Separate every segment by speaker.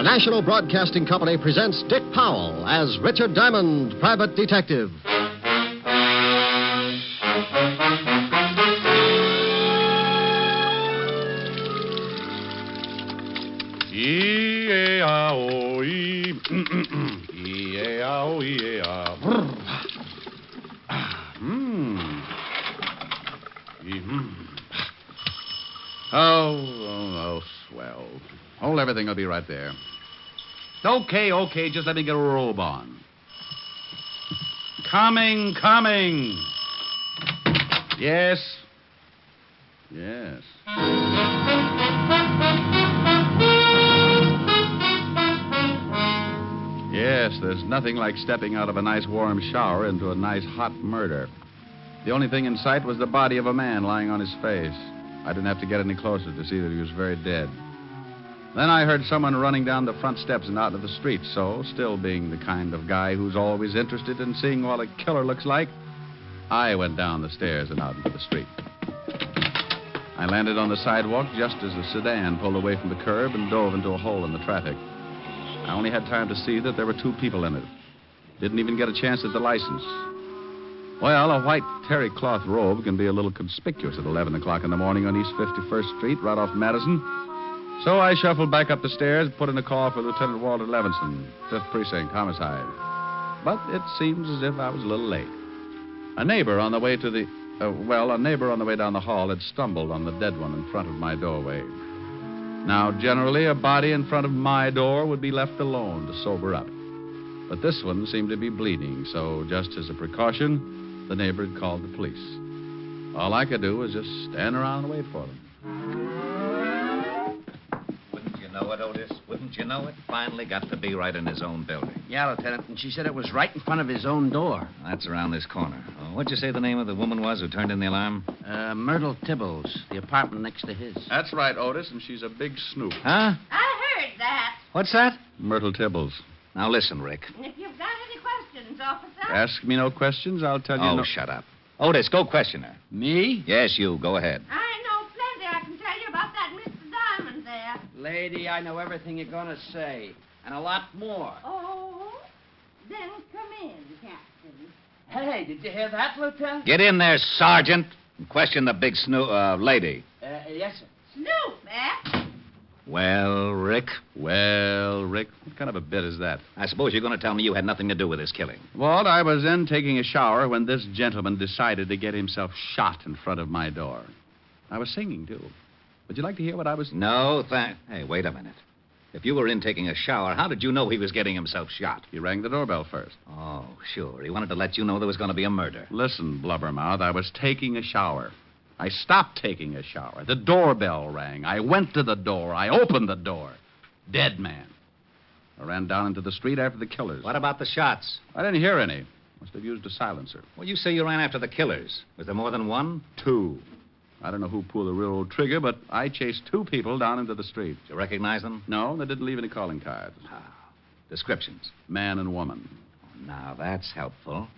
Speaker 1: National Broadcasting Company presents Dick Powell as Richard Diamond, Private Detective.
Speaker 2: E-A-O-E. E-A-O-E-A. Oh, swell. Hold everything. I'll be right there. Okay. Just let me get a robe on. Coming. Yes. Yes, there's nothing like stepping out of a nice warm shower into a nice hot murder. The only thing in sight was the body of a man lying on his face. I didn't have to get any closer to see that he was very dead. Then I heard someone running down the front steps and out into the street, so, still being the kind of guy who's always interested in seeing what a killer looks like, I went down the stairs and out into the street. I landed on the sidewalk just as the sedan pulled away from the curb and dove into a hole in the traffic. I only had time to see that there were two people in it. Didn't even get a chance at the license. Well, a white terry cloth robe can be a little conspicuous at 11 o'clock in the morning on East 51st Street, right off Madison. So I shuffled back up the stairs, put in a call for Lieutenant Walter Levinson, 5th Precinct, homicide. But it seems as if I was a little late. A neighbor on the way down the hall had stumbled on the dead one in front of my doorway. Now, generally, a body in front of my door would be left alone to sober up. But this one seemed to be bleeding, so just as a precaution, the neighbor had called the police. All I could do was just stand around and wait for them.
Speaker 3: Wouldn't you know it, Otis? Wouldn't you know it? Finally got to be right in his own building.
Speaker 4: Yeah, Lieutenant, and she said it was right in front of his own door.
Speaker 3: That's around this corner. Oh, what'd you say the name of the woman was who turned in the alarm?
Speaker 4: Myrtle Tibbles, the apartment next to his.
Speaker 2: That's right, Otis, and she's a big snoop.
Speaker 3: Huh?
Speaker 5: I heard that.
Speaker 3: What's that?
Speaker 2: Myrtle Tibbles.
Speaker 3: Now, listen, Rick.
Speaker 5: If you've got any questions, officer.
Speaker 2: Ask me no questions, I'll tell you
Speaker 3: Oh,
Speaker 2: no...
Speaker 3: shut up. Otis, go question her.
Speaker 4: Me?
Speaker 3: Yes, you. Go ahead.
Speaker 5: I know plenty I can tell you about that Mr. Diamond there.
Speaker 4: Lady, I know everything you're going to say, and a lot more.
Speaker 5: Oh? Then come in, Captain.
Speaker 4: Hey, did you hear that, Lieutenant?
Speaker 3: Get in there, Sergeant, and question the big lady.
Speaker 4: Yes, sir.
Speaker 5: Snoop, eh?
Speaker 3: Well, Rick?
Speaker 2: Well, Rick, what kind of a bit is that?
Speaker 3: I suppose you're going to tell me you had nothing to do with this killing.
Speaker 2: Walt, I was in taking a shower when this gentleman decided to get himself shot in front of my door. I was singing, too. Would you like to hear what I was...
Speaker 3: No, Hey, wait a minute. If you were in taking a shower, how did you know he was getting himself shot?
Speaker 2: He rang the doorbell first.
Speaker 3: Oh, sure. He wanted to let you know there was going to be a murder.
Speaker 2: Listen, Blubbermouth, I was taking a shower. I stopped taking a shower. The doorbell rang. I went to the door. I opened the door. Dead man. I ran down into the street after the killers.
Speaker 3: What about the shots?
Speaker 2: I didn't hear any. Must have used a silencer.
Speaker 3: Well, you say you ran after the killers. Was there more than one?
Speaker 2: Two. I don't know who pulled the railroad trigger, but I chased two people down into the street.
Speaker 3: Did you recognize them?
Speaker 2: No, they didn't leave any calling cards.
Speaker 3: Descriptions?
Speaker 2: Man and woman.
Speaker 3: Now, that's helpful.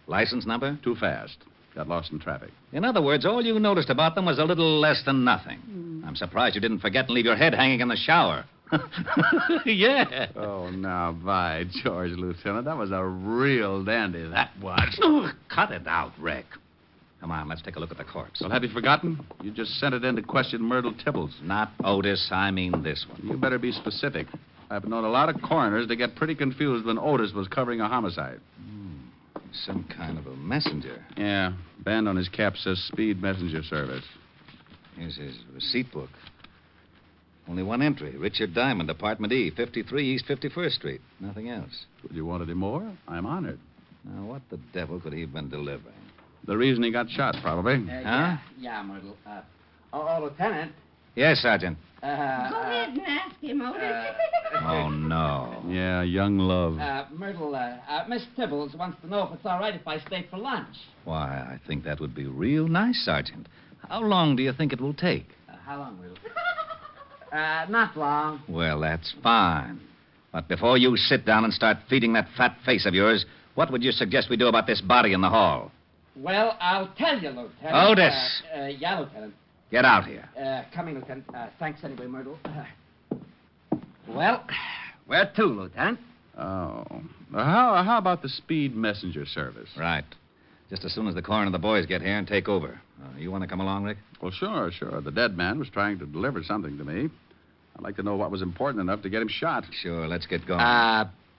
Speaker 3: License number?
Speaker 2: Too fast. Got lost in traffic.
Speaker 3: In other words, all you noticed about them was a little less than nothing. I'm surprised you didn't forget and leave your head hanging in the shower. Yeah.
Speaker 2: Oh, now, by George, Lieutenant, that was a real dandy, that was.
Speaker 3: Oh, cut it out, Rick. Come on, let's take a look at the corpse.
Speaker 2: Well, have you forgotten? You just sent it in to question Myrtle Tibbles.
Speaker 3: Not Otis, I mean this one.
Speaker 2: You better be specific. I've known a lot of coroners to get pretty confused when Otis was covering a homicide.
Speaker 3: Some kind of a messenger.
Speaker 2: Yeah. Band on his cap says Speed Messenger Service.
Speaker 3: Here's his receipt book. Only one entry. Richard Diamond, Apartment E, 53 East 51st Street. Nothing else.
Speaker 2: Would you want any more? I'm honored.
Speaker 3: Now, what the devil could he have been delivering?
Speaker 2: The reason he got shot, probably.
Speaker 3: Huh?
Speaker 4: Yeah, Myrtle. Lieutenant.
Speaker 3: Yes, Sergeant.
Speaker 5: Go ahead and ask him, Otis.
Speaker 3: Oh, no.
Speaker 2: Yeah, young love.
Speaker 4: Myrtle, Miss Tibbles wants to know if it's all right if I stay for lunch.
Speaker 3: Why, I think that would be real nice, Sergeant. How long do you think it will take?
Speaker 4: How long, Myrtle? Not long.
Speaker 3: Well, that's fine. But before you sit down and start feeding that fat face of yours, what would you suggest we do about this body in the hall?
Speaker 4: Well, I'll tell you, Lieutenant.
Speaker 3: Otis!
Speaker 4: Yeah, Lieutenant.
Speaker 3: Get out here.
Speaker 4: Coming, Lieutenant. Thanks anyway, Myrtle. Well, Where to, Lieutenant?
Speaker 2: Oh. How about the speed messenger service?
Speaker 3: Right. Just as soon as the coroner and the boys get here and take over. You want to come along, Rick?
Speaker 2: Well, sure. The dead man was trying to deliver something to me. I'd like to know what was important enough to get him shot.
Speaker 3: Sure, let's get going.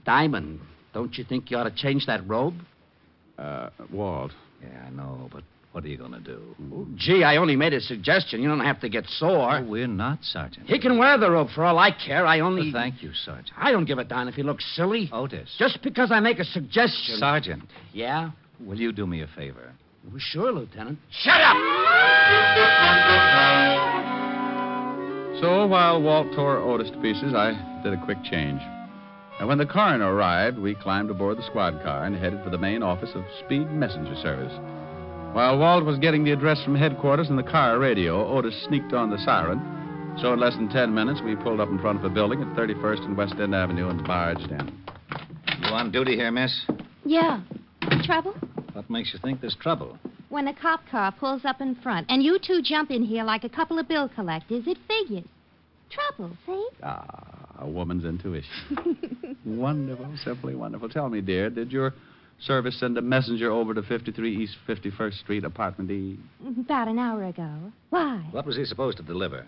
Speaker 4: Diamond, don't you think you ought to change that robe?
Speaker 2: Walt.
Speaker 3: Yeah, I know, but what are you going to do?
Speaker 4: Oh, gee, I only made a suggestion. You don't have to get sore.
Speaker 3: Oh, we're not, Sergeant.
Speaker 4: He can wear the robe for all I care. I only...
Speaker 3: Well, thank you, Sergeant.
Speaker 4: I don't give a darn if he looks silly.
Speaker 3: Otis.
Speaker 4: Just because I make a suggestion.
Speaker 3: Sergeant.
Speaker 4: Yeah?
Speaker 3: Will you do me a favor?
Speaker 4: Well, sure, Lieutenant. Shut up!
Speaker 2: So while Walt tore Otis to pieces, I did a quick change. And when the coroner arrived, we climbed aboard the squad car and headed for the main office of Speed Messenger Service. While Walt was getting the address from headquarters in the car radio, Otis sneaked on the siren. So in less than 10 minutes, we pulled up in front of a building at 31st and West End Avenue and barged in.
Speaker 3: You on duty here, miss?
Speaker 6: Yeah. Trouble?
Speaker 3: What makes you think there's trouble?
Speaker 6: When a cop car pulls up in front and you two jump in here like a couple of bill collectors, it figures. Trouble, see?
Speaker 2: A woman's intuition. Wonderful, simply wonderful. Tell me, dear, did your service send a messenger over to 53 East 51st Street, apartment E?
Speaker 6: About an hour ago. Why?
Speaker 3: What was he supposed to deliver?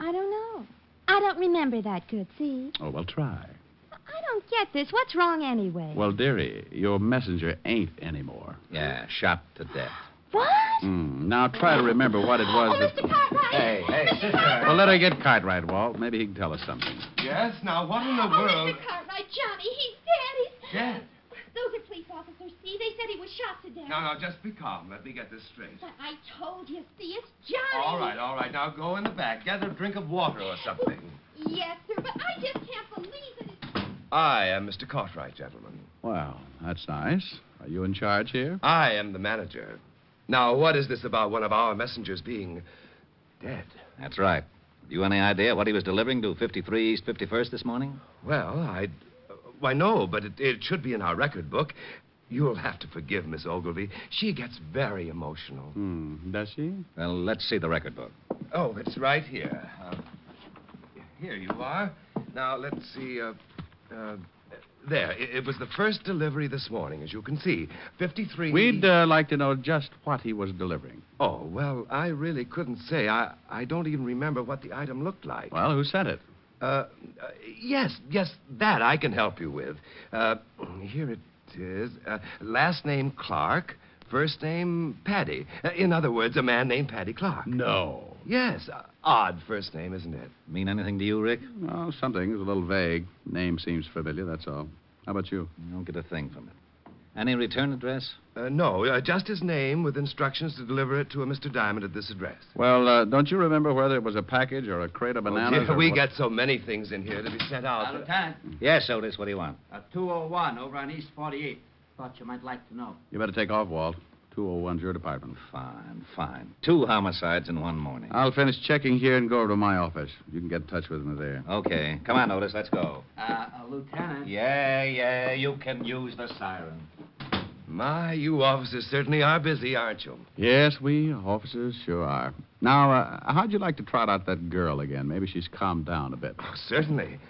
Speaker 6: I don't know. I don't remember that good, see?
Speaker 2: Oh, well, try.
Speaker 6: I don't get this. What's wrong anyway?
Speaker 2: Well, dearie, your messenger ain't anymore.
Speaker 3: Yeah, shot to death.
Speaker 6: What?
Speaker 2: Now try to remember what it was that...
Speaker 6: Mr. Cartwright!
Speaker 3: Hey, sister.
Speaker 2: Well, let her get Cartwright, Walt. Maybe he can tell us something.
Speaker 7: Yes? Now, what in the world...
Speaker 6: Mr. Cartwright, Johnny, he's dead.
Speaker 7: Dead?
Speaker 6: Those are police officers, see? They said he was shot to death.
Speaker 7: Now, just be calm. Let me get this straight.
Speaker 6: But I told you, see, it's Johnny.
Speaker 7: All right. Now go in the back. Get a drink of water or something.
Speaker 6: Yes, sir, but I just can't believe that it's...
Speaker 7: I am Mr. Cartwright, gentlemen.
Speaker 2: Well, that's nice. Are you in charge here?
Speaker 7: I am the manager. Now, what is this about one of our messengers being dead?
Speaker 3: That's right. You any idea what he was delivering to 53 East 51st this morning?
Speaker 7: Well, why, no, but it should be in our record book. You'll have to forgive Miss Ogilvy. She gets very emotional.
Speaker 2: Does she?
Speaker 3: Well, let's see the record book.
Speaker 7: Oh, it's right here. Here you are. Now, let's see. There. It was the first delivery this morning, as you can see. 53...
Speaker 2: We'd like to know just what he was delivering.
Speaker 7: Oh, well, I really couldn't say. I don't even remember what the item looked like.
Speaker 2: Well, who sent it?
Speaker 7: Yes, that I can help you with. Here it is. Last name Clark, first name Paddy. In other words, a man named Paddy Clark.
Speaker 2: No.
Speaker 7: Yes, odd first name, isn't it?
Speaker 3: Mean anything to you, Rick?
Speaker 2: Oh, something. It's a little vague. Name seems familiar, that's all. How about you?
Speaker 3: You don't get a thing from it. Any return address?
Speaker 7: No, just his name with instructions to deliver it to a Mr. Diamond at this address.
Speaker 2: Well, don't you remember whether it was a package or a crate of bananas?
Speaker 7: Dear,
Speaker 2: or
Speaker 7: we
Speaker 2: what?
Speaker 7: get so many things in here to be sent out.
Speaker 4: Lieutenant,
Speaker 3: Yes, Otis, what do you want?
Speaker 4: 201 over on East 48. Thought you might like to know.
Speaker 2: You better take off, Walt. 201's your department.
Speaker 3: Fine. 2 homicides in one morning.
Speaker 2: I'll finish checking here and go over to my office. You can get in touch with me there.
Speaker 3: Okay. Come on, Otis, let's go.
Speaker 4: Lieutenant.
Speaker 3: Yeah, you can use the siren.
Speaker 7: My, you officers certainly are busy, aren't you?
Speaker 2: Yes, we officers sure are. Now, how'd you like to trot out that girl again? Maybe she's calmed down a bit.
Speaker 7: Oh, certainly.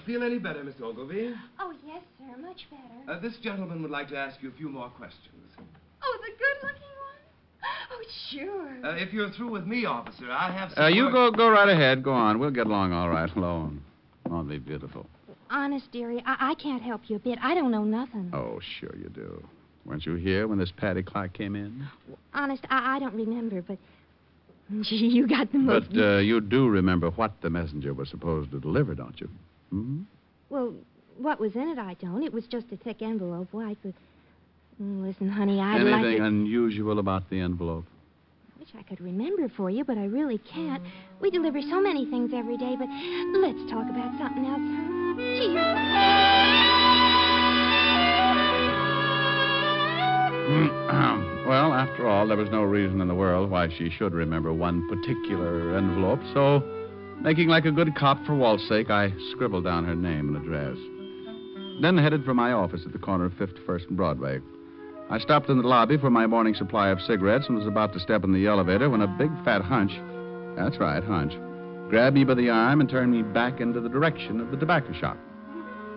Speaker 7: Feel any better, Miss Ogilvy?
Speaker 6: Oh, yes, sir, much better.
Speaker 7: This gentleman would like to ask you a few more questions.
Speaker 6: Oh, the good-looking one? Oh, sure.
Speaker 7: If you're through with me, officer, I have some...
Speaker 2: You go right ahead. Go on. We'll get along all right alone. Won't be beautiful.
Speaker 6: Honest, dearie, I can't help you a bit. I don't know nothing.
Speaker 2: Oh, sure you do. Weren't you here when this Paddy Clark came in?
Speaker 6: Honest, I don't remember, but... Gee, you got the most...
Speaker 2: But you do remember what the messenger was supposed to deliver, don't you? Hmm?
Speaker 6: Well, what was in it, I don't. It was just a thick envelope, white, but... Listen, honey, I'd like to...
Speaker 2: Anything unusual about the envelope?
Speaker 6: I wish I could remember for you, but I really can't. We deliver so many things every day, but let's talk about something else. Gee,
Speaker 2: Well, after all, there was no reason in the world why she should remember one particular envelope, so, making like a good cop for Walt's sake, I scribbled down her name and address. Then headed for my office at the corner of 51st and Broadway. I stopped in the lobby for my morning supply of cigarettes and was about to step in the elevator when a big fat hunch, that's right, hunch, grabbed me by the arm and turned me back into the direction of the tobacco shop.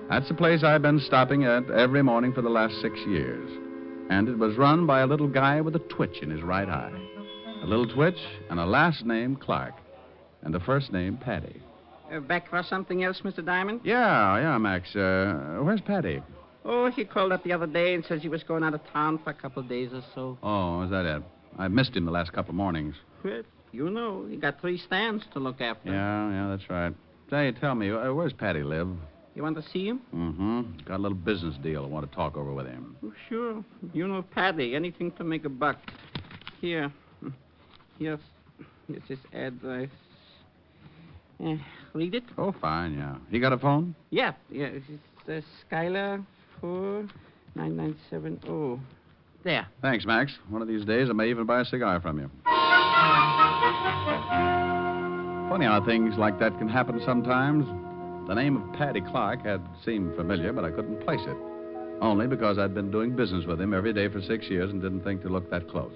Speaker 2: That's the place I've been stopping at every morning for the last 6 years. And it was run by a little guy with a twitch in his right eye. A little twitch and a last name Clark. And a first name Paddy.
Speaker 4: Back for something else, Mr. Diamond?
Speaker 2: Yeah, Max. Where's Paddy?
Speaker 4: Oh, he called up the other day and says he was going out of town for a couple of days or so.
Speaker 2: Oh, is that it? I missed him the last couple of mornings.
Speaker 4: Well, you know, he got 3 stands to look after.
Speaker 2: Yeah, that's right. Say, tell me, where's Paddy live?
Speaker 4: You want to see him?
Speaker 2: Mm-hmm. Got a little business deal I want to talk over with him.
Speaker 4: Oh, sure. You know Paddy. Anything to make a buck. Here. Here's his address. Read it?
Speaker 2: Oh, fine, yeah. He got a phone?
Speaker 4: Yeah. It's Skylar 49970. There.
Speaker 2: Thanks, Max. One of these days I may even buy a cigar from you. Funny how things like that can happen sometimes. The name of Paddy Clark had seemed familiar, but I couldn't place it. Only because I'd been doing business with him every day for 6 years and didn't think to look that close.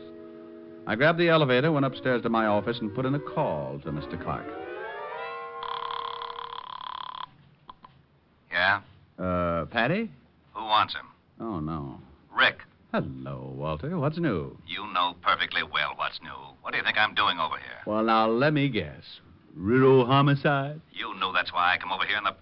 Speaker 2: I grabbed the elevator, went upstairs to my office, and put in a call to Mr. Clark.
Speaker 3: Yeah?
Speaker 2: Paddy?
Speaker 3: Who wants him?
Speaker 2: Oh, no.
Speaker 3: Rick.
Speaker 2: Hello, Walter. What's new?
Speaker 3: You know perfectly well what's new. What do you think I'm doing over here?
Speaker 2: Well, now, let me guess. Riddle homicide?
Speaker 3: You know that's why I come over here in the...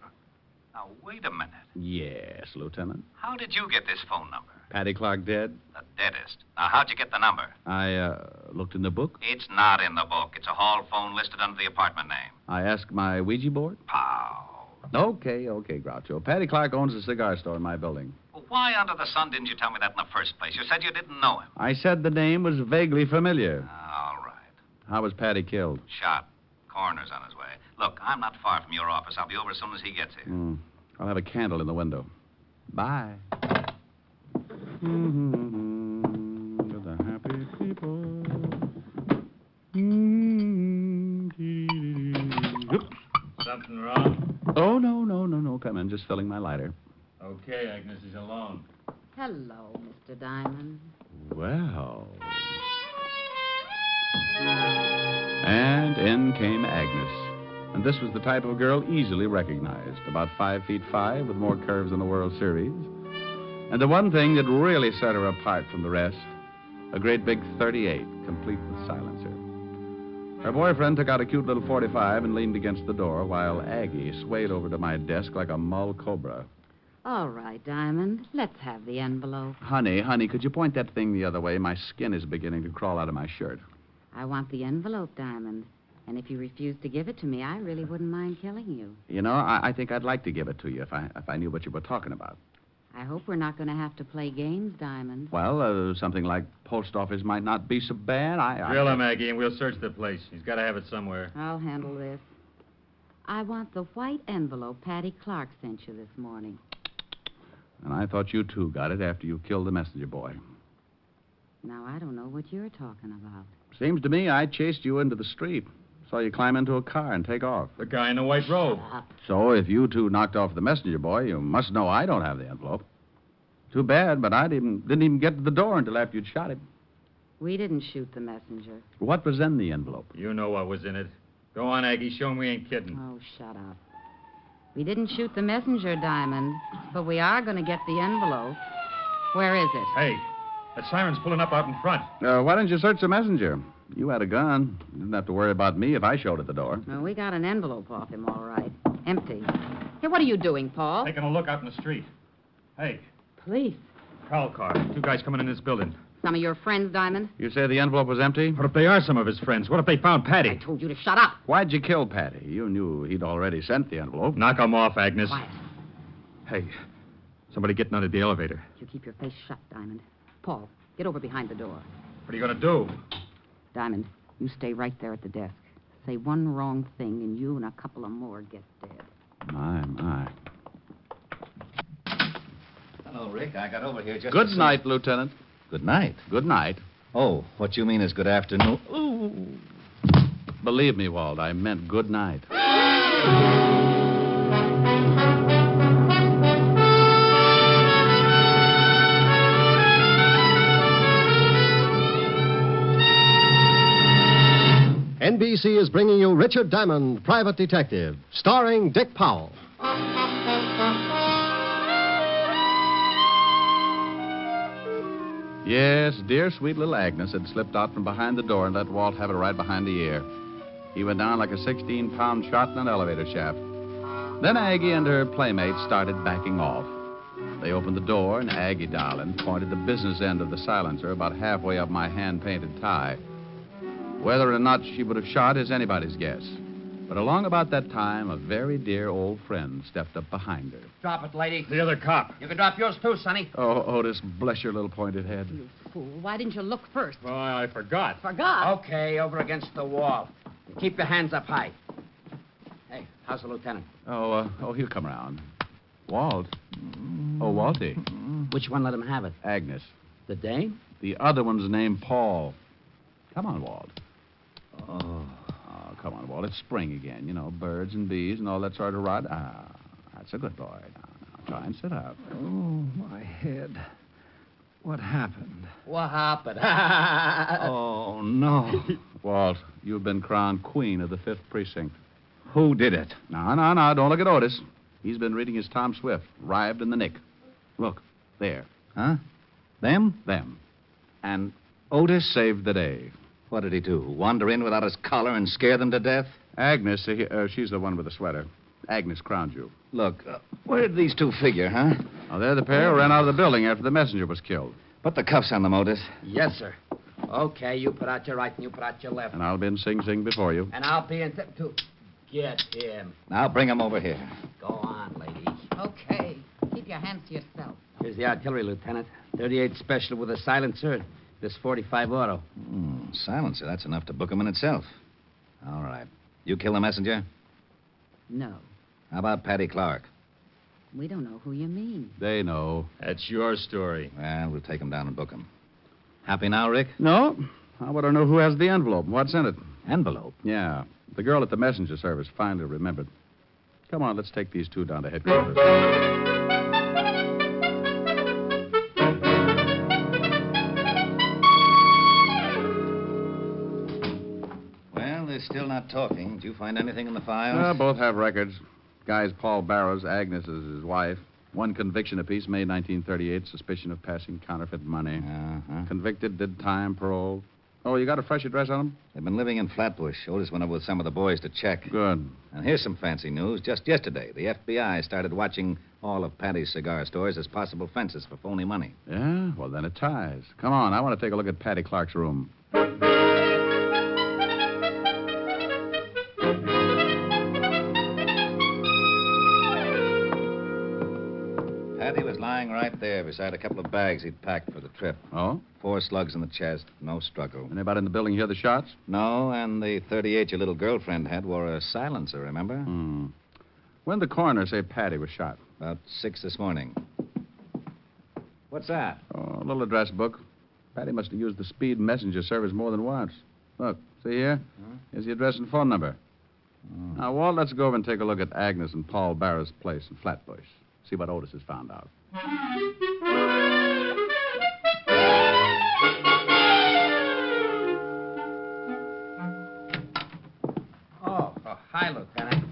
Speaker 3: Now, wait a minute.
Speaker 2: Yes, Lieutenant.
Speaker 3: How did you get this phone number?
Speaker 2: Paddy Clark dead?
Speaker 3: The deadest. Now, how'd you get the number?
Speaker 2: I, looked in the book.
Speaker 3: It's not in the book. It's a hall phone listed under the apartment name.
Speaker 2: I asked my Ouija board.
Speaker 3: Powell.
Speaker 2: Okay, Groucho. Paddy Clark owns a cigar store in my building.
Speaker 3: Well, why under the sun didn't you tell me that in the first place? You said you didn't know him.
Speaker 2: I said the name was vaguely familiar.
Speaker 3: All right.
Speaker 2: How was Paddy killed?
Speaker 3: Shot. Coroner's on his way. Look, I'm not far from your office. I'll be over as soon as he gets here.
Speaker 2: I'll have a candle in the window. Bye. To the happy people.
Speaker 8: Something wrong?
Speaker 2: Oh, no. Come in. Just filling my lighter.
Speaker 8: Okay, Agnes is alone.
Speaker 9: Hello, Mr. Diamond.
Speaker 2: Well. And in came Agnes. And this was the type of girl easily recognized. About 5'5", with more curves than the World Series. And the one thing that really set her apart from the rest, a great big .38, complete with silencer. Her boyfriend took out a cute little .45 and leaned against the door, while Aggie swayed over to my desk like a mull cobra.
Speaker 9: All right, Diamond. Let's have the envelope.
Speaker 2: Honey, could you point that thing the other way? My skin is beginning to crawl out of my shirt.
Speaker 9: I want the envelope, Diamond. And if you refuse to give it to me, I really wouldn't mind killing you.
Speaker 2: You know, I think I'd like to give it to you if I knew what you were talking about.
Speaker 9: I hope we're not going to have to play games, Diamond.
Speaker 2: Well, something like post office might not be so bad.
Speaker 8: Drill him, Aggie, and we'll search the place. He's got to have it somewhere.
Speaker 9: I'll handle this. I want the white envelope Paddy Clark sent you this morning.
Speaker 2: And I thought you, too, got it after you killed the messenger boy.
Speaker 9: Now, I don't know what you're talking about.
Speaker 2: Seems to me I chased you into the street. Saw you climb into a car and take off.
Speaker 8: The guy in the white robe.
Speaker 2: So if you two knocked off the messenger boy, you must know I don't have the envelope. Too bad, but I didn't even get to the door until after you'd shot him.
Speaker 9: We didn't shoot the messenger.
Speaker 2: What was in the envelope?
Speaker 8: You know what was in it. Go on, Aggie. Show him we ain't kidding.
Speaker 9: Oh, shut up. We didn't shoot the messenger, Diamond, but we are going to get the envelope. Where is it?
Speaker 8: Hey, that siren's pulling up out in front.
Speaker 2: Why didn't you search the messenger? You had a gun. You didn't have to worry about me if I showed at the door.
Speaker 9: Well, we got an envelope off him, all right. Empty. Hey, what are you doing, Paul?
Speaker 8: Taking a look out in the street. Hey,
Speaker 9: Police.
Speaker 8: prowl car. 2 guys coming in this building.
Speaker 9: Some of your friends, Diamond?
Speaker 2: You say the envelope was empty?
Speaker 8: What if they are some of his friends? What if they found Paddy?
Speaker 9: I told you to shut up.
Speaker 2: Why'd you kill Paddy? You knew he'd already sent the envelope.
Speaker 8: Knock him off, Agnes.
Speaker 9: Quiet.
Speaker 8: Hey, somebody getting out of the elevator.
Speaker 9: You keep your face shut, Diamond. Paul, get over behind the door.
Speaker 8: What are you going to do?
Speaker 9: Diamond, you stay right there at the desk. Say one wrong thing, and you and a couple of more get dead.
Speaker 2: My.
Speaker 3: Hello, Rick. I got over here just
Speaker 2: Good night, Lieutenant.
Speaker 3: Good night.
Speaker 2: Good night.
Speaker 3: Oh, what you mean is good afternoon.
Speaker 2: Ooh. Believe me, Walt, I meant good night.
Speaker 1: NBC is bringing you Richard Diamond, Private Detective, starring Dick Powell.
Speaker 2: Yes, dear sweet little Agnes had slipped out from behind the door and let Walt have it right behind the ear. He went down like a 16-pound shot in an elevator shaft. Then Aggie and her playmate started backing off. They opened the door, and Aggie, darling, pointed the business end of the silencer about halfway up my hand-painted tie. Whether or not she would have shot is anybody's guess. But along about that time, a very dear old friend stepped up behind her.
Speaker 4: Drop it, lady.
Speaker 8: The other cop.
Speaker 4: You can drop yours too, Sonny.
Speaker 2: Oh, Otis, bless your little pointed head.
Speaker 9: You fool. Why didn't you look first?
Speaker 8: Well, I forgot.
Speaker 9: Forgot?
Speaker 4: Okay, over against the wall. Keep your hands up high. Hey, how's the lieutenant?
Speaker 2: Oh, he'll come around. Walt. Oh, Walty.
Speaker 4: Which one let him have it?
Speaker 2: Agnes.
Speaker 4: The dame?
Speaker 2: The other one's named Paul. Come on, Walt. Oh, come on, Walt. It's spring again. You know, birds and bees and all that sort of rot. That's a good boy. Now, try and sit up.
Speaker 10: Oh, my head. What happened?
Speaker 4: What happened?
Speaker 10: Oh, no.
Speaker 2: Walt, you've been crowned queen of the 5th Precinct.
Speaker 10: Who did it?
Speaker 2: No. Don't look at Otis. He's been reading his Tom Swift, Arrived in the Nick. Look, there.
Speaker 3: Huh? Them?
Speaker 2: Them.
Speaker 3: And Otis?
Speaker 2: Saved the day.
Speaker 3: What did he do? Wander in without his collar and scare them to death?
Speaker 2: Agnes, she's the one with the sweater. Agnes crowned you.
Speaker 3: Look, where did these two figure, huh?
Speaker 2: Oh, they're the pair who ran out of the building after the messenger was killed.
Speaker 3: Put the cuffs on them, Otis.
Speaker 4: Yes, sir. Okay, you put out your right and you put out your left.
Speaker 2: And I'll be in Sing Sing before you.
Speaker 4: And I'll be in... Get him.
Speaker 3: Now bring him over here.
Speaker 4: Go on, lady.
Speaker 9: Okay. Keep your hands to yourself.
Speaker 4: Here's the artillery, Lieutenant. 38 special with a silencer. This 45 auto.
Speaker 3: Silencer, that's enough to book him in itself. All right. You kill the messenger?
Speaker 9: No.
Speaker 3: How about Paddy Clark?
Speaker 9: We don't know who you mean.
Speaker 2: They know.
Speaker 8: That's your story.
Speaker 3: Well, we'll take him down and book him. Happy now, Rick?
Speaker 2: No. How about I know who has the envelope and what's in it?
Speaker 3: Envelope?
Speaker 2: Yeah. The girl at the messenger service finally remembered. Come on, let's take these two down to headquarters.
Speaker 3: Well, they're still not talking. Did you find anything in the files?
Speaker 2: Both have records. Guy's Paul Barrows. Agnes is his wife. One conviction apiece, May 1938, suspicion of passing counterfeit money.
Speaker 3: Uh-huh.
Speaker 2: Convicted, did time, parole. Oh, you got a fresh address on them?
Speaker 3: They've been living in Flatbush. Otis went over with some of the boys to check.
Speaker 2: Good.
Speaker 3: And here's some fancy news. Just yesterday, the FBI started watching all of Paddy's cigar stores as possible fences for phony money.
Speaker 2: Yeah? Well, then it ties. Come on, I want to take a look at Paddy Clark's room.
Speaker 3: Paddy was lying right there beside a couple of bags he'd packed for the trip.
Speaker 2: Oh?
Speaker 3: 4 slugs in the chest, no struggle.
Speaker 2: Anybody in the building hear the shots?
Speaker 3: No, and the 38 your little girlfriend had wore a silencer, remember?
Speaker 2: When did the coroner say Paddy was shot?
Speaker 3: About 6 this morning. What's that?
Speaker 2: Oh, a little address book. Paddy must have used the speed messenger service more than once. Look, see here? Here's the address and phone number. Now, Walt, let's go over and take a look at Agnes and Paul Barrow's place in Flatbush. See what Otis has found out.
Speaker 4: Oh, hi, Lieutenant.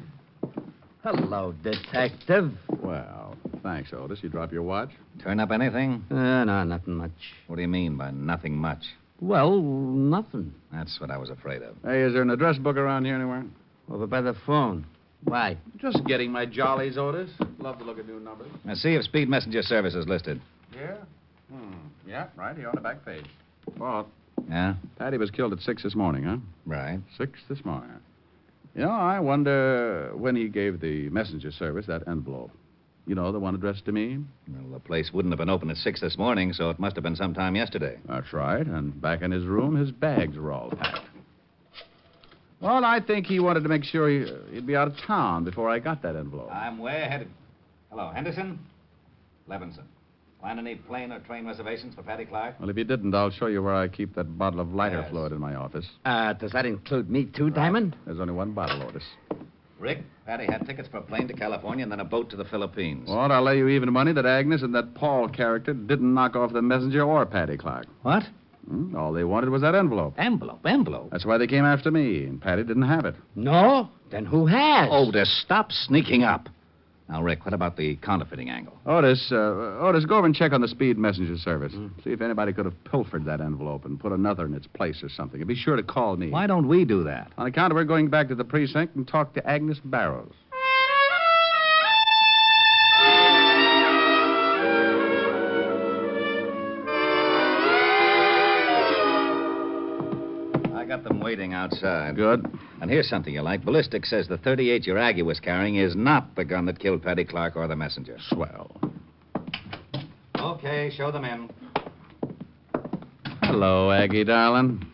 Speaker 4: Hello, Detective.
Speaker 2: Well, thanks, Otis. You drop your watch?
Speaker 3: Turn up anything?
Speaker 4: No, nothing much.
Speaker 3: What do you mean by nothing much?
Speaker 4: Well, nothing.
Speaker 3: That's what I was afraid of.
Speaker 2: Hey, is there an address book around here anywhere?
Speaker 4: Over by the phone. Why?
Speaker 2: Just getting my jollies, Otis. Love to look at new numbers.
Speaker 3: Now, see if Speed Messenger Service is listed.
Speaker 2: Yeah? Yeah, right here on the back page. Walt,
Speaker 3: Yeah?
Speaker 2: Paddy was killed at 6 this morning, huh?
Speaker 3: Right.
Speaker 2: 6 this morning. You know, I wonder when he gave the messenger service that envelope. You know, the one addressed to me?
Speaker 3: Well, the place wouldn't have been open at 6 this morning, so it must have been sometime yesterday.
Speaker 2: That's right. And back in his room, his bags were all packed. Well, I think he wanted to make sure he'd be out of town before I got that envelope.
Speaker 3: I'm way ahead of... Hello, Henderson? Levinson. Find any plane or train reservations for Paddy Clark?
Speaker 2: Well, if you didn't, I'll show you where I keep that bottle of lighter
Speaker 3: Yes.
Speaker 2: fluid in my office.
Speaker 4: Does that include me too, Diamond?
Speaker 2: There's only one bottle, Otis.
Speaker 3: Rick, Paddy had tickets for a plane to California and then a boat to the Philippines.
Speaker 2: Walt, I'll lay you even money that Agnes and that Paul character didn't knock off the messenger or Paddy Clark.
Speaker 3: What?
Speaker 2: All they wanted was that envelope.
Speaker 3: Envelope?
Speaker 2: That's why they came after me, and Paddy didn't have it.
Speaker 11: No? Then who has?
Speaker 3: Otis, stop sneaking up. Now, Rick, what about the counterfeiting angle?
Speaker 2: Otis, go over and check on the speed messenger service. See if anybody could have pilfered that envelope and put another in its place or something. And be sure to call me.
Speaker 3: Why don't we do that?
Speaker 2: On account of we're going back to the precinct and talk to Agnes Barrows.
Speaker 3: I got them waiting outside.
Speaker 2: Good.
Speaker 3: And here's something you like. Ballistics says the .38 your Aggie was carrying is not the gun that killed Paddy Clark or the messenger.
Speaker 2: Swell.
Speaker 3: Okay, show them in.
Speaker 2: Hello, Aggie, darling.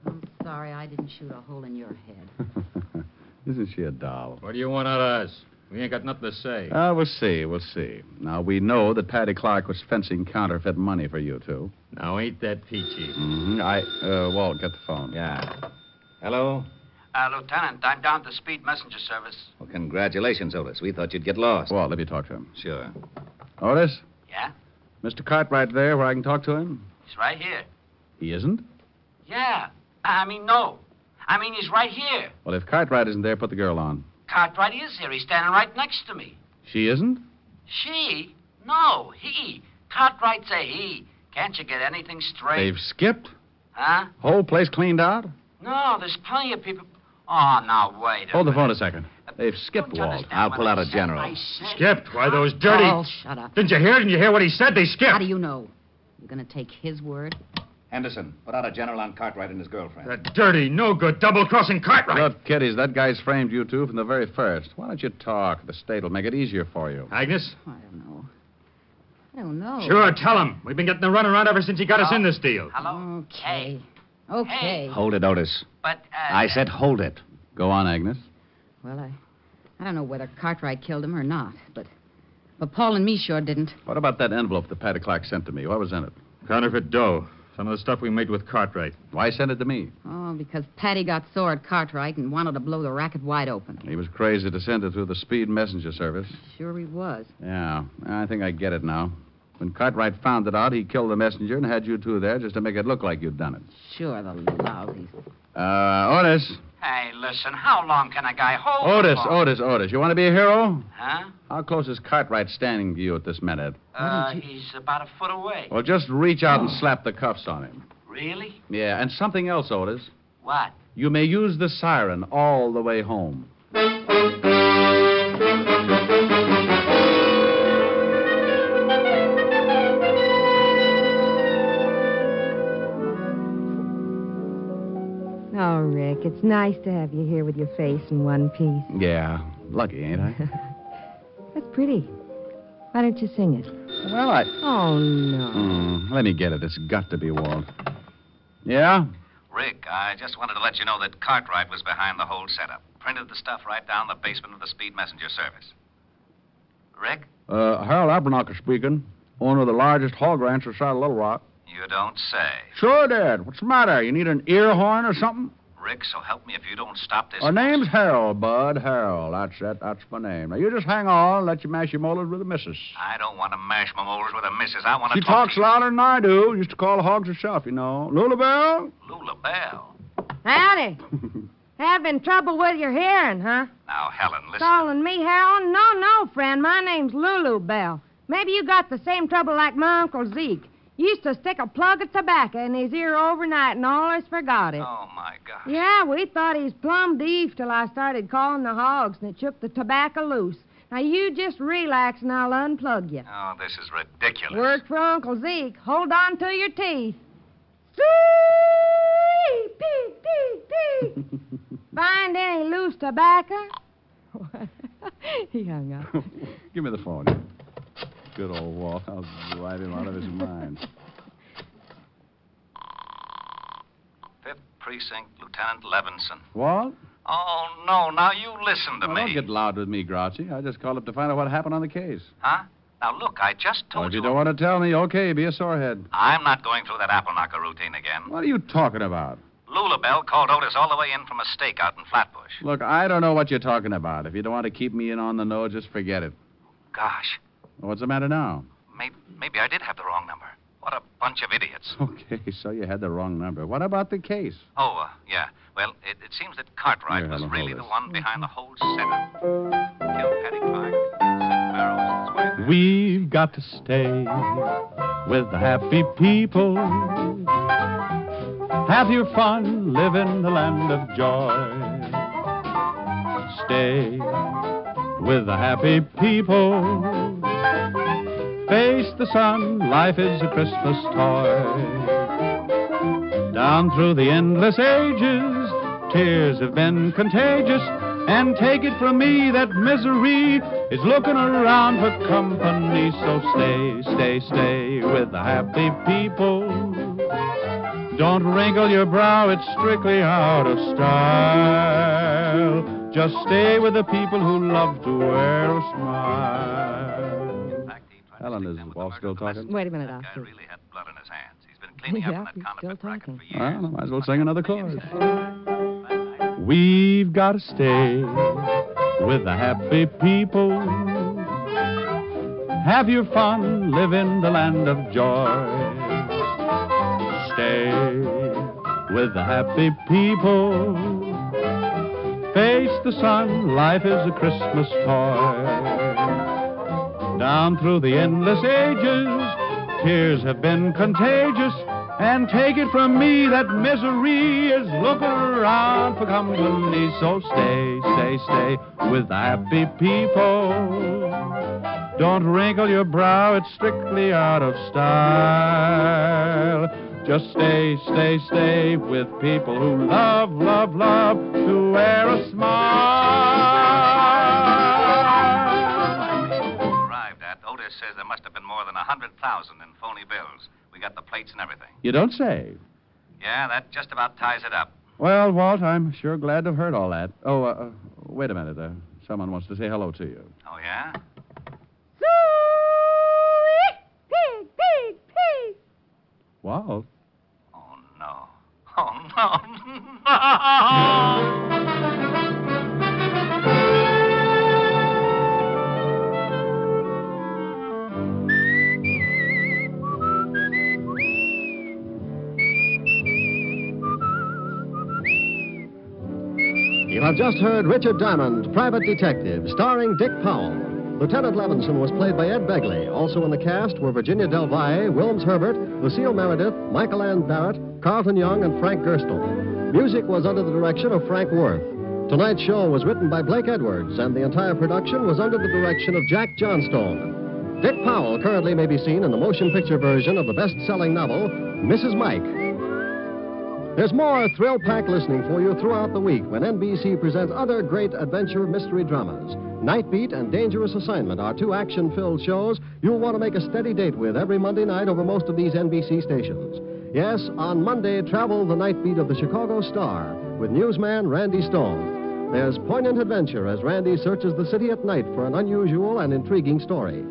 Speaker 9: I'm sorry I didn't shoot a hole in your head.
Speaker 2: Isn't she a doll?
Speaker 8: What do you want out of us? We ain't got nothing to say.
Speaker 2: We'll see. Now, we know that Paddy Clark was fencing counterfeit money for you two.
Speaker 8: Now, ain't that peachy?
Speaker 2: Walt, get the phone.
Speaker 3: Yeah. Hello?
Speaker 12: Lieutenant, I'm down to the speed messenger service.
Speaker 3: Well, congratulations, Otis. We thought you'd get lost.
Speaker 2: Walt, let me talk to him.
Speaker 3: Sure.
Speaker 2: Otis?
Speaker 12: Yeah?
Speaker 2: Mr. Cartwright there where I can talk to him?
Speaker 12: He's right here.
Speaker 2: He isn't?
Speaker 12: Yeah. No. He's right here.
Speaker 2: Well, if Cartwright isn't there, put the girl on.
Speaker 12: Cartwright is here. He's standing right next to me.
Speaker 2: She isn't?
Speaker 12: She? No, he. Cartwright's a he. Can't you get anything straight?
Speaker 2: They've skipped?
Speaker 12: Huh?
Speaker 2: Whole place cleaned out?
Speaker 12: No, there's plenty of people. Oh, now, wait a
Speaker 2: Hold the
Speaker 12: minute.
Speaker 2: phone a second. They've skipped,
Speaker 12: Don't you
Speaker 2: Walt.
Speaker 12: understand
Speaker 3: I'll
Speaker 12: what
Speaker 3: pull out
Speaker 12: I
Speaker 3: a
Speaker 12: said?
Speaker 3: general.
Speaker 12: I said-
Speaker 8: Skipped? Why, those dirty...
Speaker 9: Oh, shut up.
Speaker 8: Didn't you hear? Didn't you hear what he said? They skipped.
Speaker 9: How do you know? You're going to take his word?
Speaker 3: Henderson, put out a general on Cartwright and his girlfriend.
Speaker 8: That dirty, no good, double-crossing Cartwright.
Speaker 2: Look, kiddies, that guy's framed you two from the very first. Why don't you talk? The state will make it easier for you.
Speaker 8: Agnes?
Speaker 9: I don't know.
Speaker 8: Sure, tell him. We've been getting the runaround ever since he got us in this deal.
Speaker 12: Hello?
Speaker 9: Okay.
Speaker 12: Hey.
Speaker 9: Okay.
Speaker 3: Hold it, Otis.
Speaker 12: But,
Speaker 3: I said hold it.
Speaker 2: Go on, Agnes.
Speaker 9: Well, I don't know whether Cartwright killed him or not, but Paul and me sure didn't.
Speaker 2: What about that envelope that Paddy Clark sent to me? What was in it?
Speaker 8: Counterfeit dough. Some of the stuff we made with Cartwright.
Speaker 2: Why send it to me?
Speaker 9: Oh, because Paddy got sore at Cartwright and wanted to blow the racket wide open.
Speaker 2: He was crazy to send it through the speed messenger service.
Speaker 9: Sure he was.
Speaker 2: Yeah, I think I get it now. When Cartwright found it out, he killed the messenger and had you two there just to make it look like you'd done it.
Speaker 9: Sure, the lousies.
Speaker 2: Otis.
Speaker 12: Hey, listen, how long can a guy hold
Speaker 2: Otis. You want to be a hero?
Speaker 12: Huh?
Speaker 2: How close is Cartwright standing to you at this minute?
Speaker 12: He's about a foot away.
Speaker 2: Well, just reach out and slap the cuffs on him.
Speaker 12: Really?
Speaker 2: Yeah, and something else, Otis.
Speaker 12: What?
Speaker 2: You may use the siren all the way home.
Speaker 13: Oh, Rick, it's nice to have you here with your face in one piece.
Speaker 2: Yeah, lucky, ain't I?
Speaker 13: That's pretty. Why don't you sing it?
Speaker 2: Well, I...
Speaker 13: Oh, no.
Speaker 2: Let me get it. It's got to be Walt. Yeah?
Speaker 3: Rick, I just wanted to let you know that Cartwright was behind the whole setup. Printed the stuff right down the basement of the speed messenger service. Rick?
Speaker 2: Harold Abernacher speaking. Owner of the largest hog ranch this side of Little Rock.
Speaker 3: You don't say.
Speaker 2: Sure did. What's the matter? You need an ear horn or something?
Speaker 3: Rick, so help me if you don't stop this.
Speaker 2: Our name's Harold, Bud. Harold. That's it. That's my name. Now, you just hang on and let you mash your molars with the missus.
Speaker 3: I don't want to mash my molars with a missus. I want to
Speaker 2: She talks louder than I do. Used to call the hogs herself, you know. Lula Bell?
Speaker 3: Lula Bell.
Speaker 13: Howdy. Having trouble with your hearing, huh?
Speaker 3: Now, Helen, listen.
Speaker 13: Calling me Harold? No, friend. My name's Lulu Bell. Maybe you got the same trouble like my Uncle Zeke. Used to stick a plug of tobacco in his ear overnight and always forgot it.
Speaker 3: Oh, my gosh.
Speaker 13: Yeah, we thought he's plumb deaf till I started calling the hogs and it shook the tobacco loose. Now, you just relax and I'll unplug you.
Speaker 3: Oh, this is ridiculous.
Speaker 13: Worked for Uncle Zeke. Hold on to your teeth. Find any loose tobacco? He hung up.
Speaker 2: Give me the phone. Good old Walt. I'll drive him out of his mind.
Speaker 3: 5th Precinct, Lieutenant Levinson.
Speaker 2: What?
Speaker 3: Oh, no. Now, you listen to
Speaker 2: Well,
Speaker 3: me.
Speaker 2: don't get loud with me, Grouchy. I just called up to find out what happened on the case.
Speaker 3: Huh? Now, look, I just
Speaker 2: Well,
Speaker 3: told
Speaker 2: if you don't want to tell me, okay, be a sorehead.
Speaker 3: I'm not going through that apple knocker routine again.
Speaker 2: What are you talking about?
Speaker 3: Lula Bell called Otis all the way in from a stakeout in Flatbush.
Speaker 2: Look, I don't know what you're talking about. If you don't want to keep me in on the nose, just forget it.
Speaker 3: Gosh,
Speaker 2: What's the matter now?
Speaker 3: maybe I did have the wrong number. What a bunch of idiots.
Speaker 2: Okay, so you had the wrong number. What about the case?
Speaker 3: Oh, yeah. Well, it seems that Cartwright
Speaker 2: Here,
Speaker 3: was
Speaker 2: Helen,
Speaker 3: really
Speaker 2: hold
Speaker 3: the
Speaker 2: this.
Speaker 3: one behind the whole setup. Killed Paddy Clark, sent Barrows and his wife.
Speaker 14: We've got to stay with the happy people. Have your fun, live in the land of joy. Stay with the happy people. Face the sun, life is a Christmas toy. Down through the endless ages, tears have been contagious. And take it from me that misery is looking around for company. So stay, stay, stay with the happy people. Don't wrinkle your brow, it's strictly out of style. Just stay with the people who love to wear a smile.
Speaker 2: Helen, is Walt still talking?
Speaker 13: Wait a minute,
Speaker 3: That guy
Speaker 13: Oscar.
Speaker 3: really had blood on his hands. He's been cleaning up
Speaker 13: Yeah,
Speaker 3: on that
Speaker 13: he's
Speaker 3: counterfeit
Speaker 13: still
Speaker 3: racket
Speaker 13: talking.
Speaker 3: for years.
Speaker 2: Well, I might as well sing another chorus.
Speaker 14: We've got to stay with the happy people. Have your fun, live in the land of joy. Stay with the happy people. Face the sun, life is a Christmas toy. Down through the endless ages, tears have been contagious. And take it from me that misery is looking around for company. So stay, stay, stay with the happy people. Don't wrinkle your brow, it's strictly out of style. Just stay, stay, stay with people who love, love, love to wear a smile.
Speaker 3: Arrived at, Otis says there must have been more than 100,000 in phony bills. We got the plates and everything.
Speaker 2: You don't say.
Speaker 3: Yeah, that just about ties it up.
Speaker 2: Well, Walt, I'm sure glad to have heard all that. Oh, wait a minute. Someone wants to say hello to you.
Speaker 3: Oh, yeah?
Speaker 13: Pig, pig, pig.
Speaker 2: Walt?
Speaker 3: Oh, no. Oh, no.
Speaker 1: You have just heard Richard Diamond, Private Detective, starring Dick Powell. Lieutenant Levinson was played by Ed Begley. Also in the cast were Virginia Del Valle, Wilms Herbert, Lucille Meredith, Michael Ann Barrett, Carlton Young, and Frank Gerstle. Music was under the direction of Frank Worth. Tonight's show was written by Blake Edwards, and the entire production was under the direction of Jack Johnstone. Dick Powell currently may be seen in the motion picture version of the best-selling novel, Mrs. Mike. There's more thrill-packed listening for you throughout the week when NBC presents other great adventure mystery dramas. Night Beat and Dangerous Assignment are two action-filled shows you'll want to make a steady date with every Monday night over most of these NBC stations. Yes, on Monday, travel the Night Beat of the Chicago Star with newsman Randy Stone. There's poignant adventure as Randy searches the city at night for an unusual and intriguing story.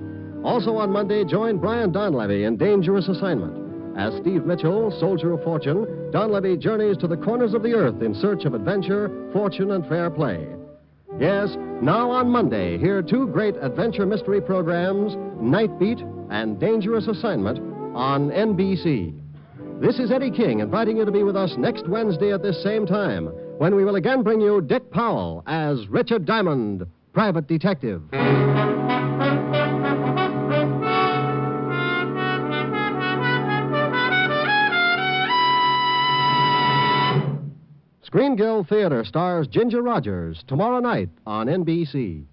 Speaker 1: Also on Monday, join Bryan Donlevy in Dangerous Assignment. As Steve Mitchell, soldier of fortune, Donlevy journeys to the corners of the earth in search of adventure, fortune, and fair play. Yes, now on Monday, hear two great adventure mystery programs, Night Beat and Dangerous Assignment, on NBC. This is Eddie King inviting you to be with us next Wednesday at this same time, when we will again bring you Dick Powell as Richard Diamond, Private Detective. Green Guild Theater stars Ginger Rogers tomorrow night on NBC.